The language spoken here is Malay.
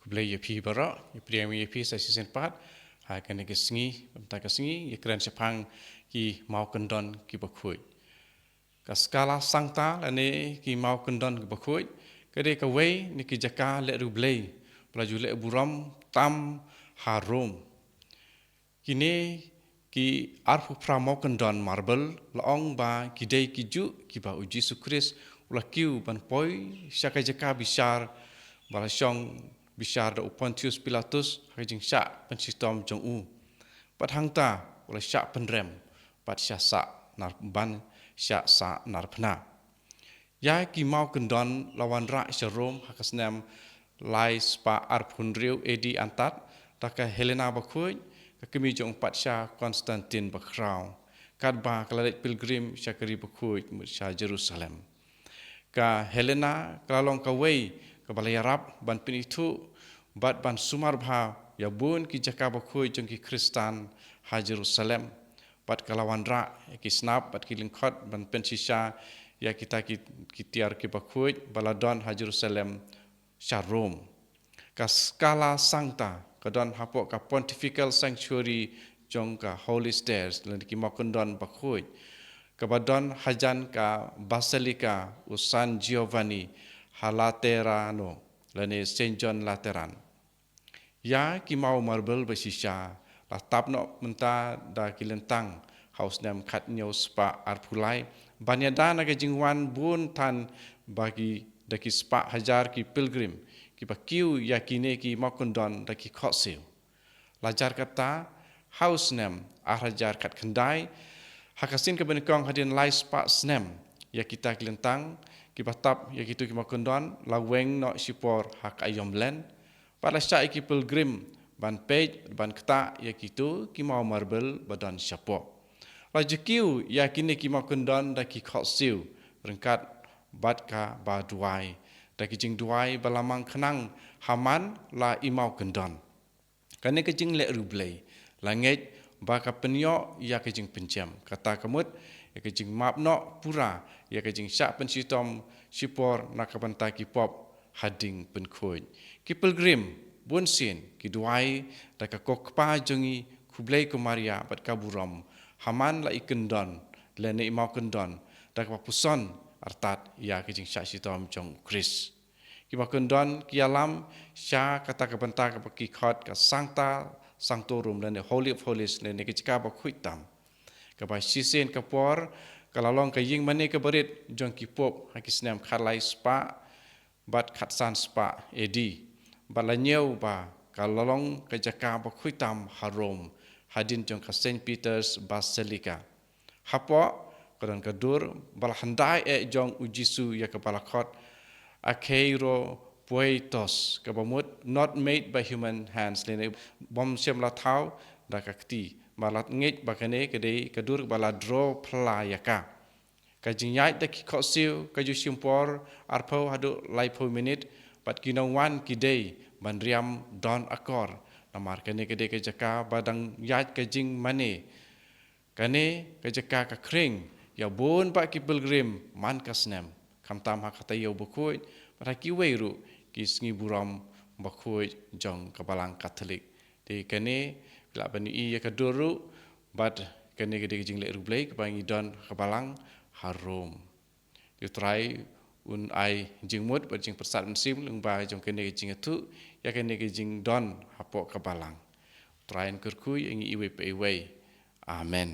keblai yapi bara ipriam yapi sa season 4 ha kene ke sengi ta ke sengi ikran sepang ki mau kendon ki bakhui ka skala sangta lane ki mau kendon ki bakhui kede ka wei ni ki jaka le rublei pelaju le buram tam harum kini ki arfu pramau kendon marble laong ba kidei kiju ki ba uji sukris ula kiu ban poi syaka jaka bisar bala syong bisar da Pontius Pilatus hajing syak pensistom jong u pat hangta ula syak penrem pat syak sa nar ban syak sa nar phna ya ki mau kendon lawan ra syarom hakasnam lai spa arphun riu edi antat taka Helena bakhuj kami jong pat sya Konstantin bakrau kad ba kalalet pilgrim syakari bakhuj sya Jerusalem ka Helena kalalong kawei ka balai Arab ban pinitu bat ban sumar bha ya bun ki jaka bakhuj jong ki Kristan ha Jerusalem bat kalawan ra ki snap bat ki lingkot ban pensisya ya kita ki tiar ki bakhuj baladon ha Jerusalem sya Rom ka skala sangta kadon hapok ka Pontifical Sanctuary jong ka Holy Stairs lan ki makondon bakhuj kabadon hajan ka Basilica San Giovanni Laterano lane Saint John Lateran ya ki mau marble basisya la tapno menta da kilentang house nam khat nyau spa arpulai banyada naga jingwan bun tan bagi daki spa hajar ki pilgrim ki pakiu yakine ki makondon daki khoseu lajar kata house nam arajar kat kendai hakasin ke benikong hadin lai spa snem ya kita kilentang ki batap ya kitu ki makondon laweng no sipor hak ayom len pada sya ki pilgrim ban page ban kta ya kitu ki mau marble badan syapo lajikiu ya kini ki makondon da ki khosiu rengkat batka ba duai da ki jing duai balamang khenang haman la imau kendon kane ke jing le rublei langet ba ka penyo ya ke jing pencam kata kamut ya ke jing map no pura ya ke jing syak pensitom sipor nakabanta ki pop hading penkhoj ki pilgrim bunsin ki duai da ka kokpa jongi kublei ko Maria bat kaburam haman la ikendon lene imau kendon da ka puson artat ya ke jing syak sitom jong Kris ki makondon ki alam sya kata kabanta ka ki khot ka sangta Sanctorum dan Holy of Holies dan kecika bakhuitam kabai sisen kapor kalalong ka ying mane ka berit jong ki pop hakisnam khalai spa bat khatsan spa edi balanyeu ba kalalong ka jaka bakhuitam harom hadin jong ka Saint Peter's Basilica hapo kadang kadur bal handai jong ujisu ya kepala khot akeiro poetos kabamut not made by human hands lene bom sem la thau da kakti malat ngej bakane kede kadur bala draw playaka kajinyai da ki khosiu kaju simpor arpo hadu laipo minute pat kinawan kidei bandriam don akor namar kene kede kejaka badang yat kajing mane kane kejaka ka kring ya bon pa ki pilgrim man kasnem kamtam hakatayau bakoi para ki weiru ki sngi buram bakhuj jong kabalang Katolik di kene bila bani ya kaduru bad kene gede jing le rublei kabangi don kabalang harum you try un ai jingmut bad jing persat sim lung ba jong kene jing tu ya kene jing don hapok kabalang try en kurkui ingi iwe pe iwe amen.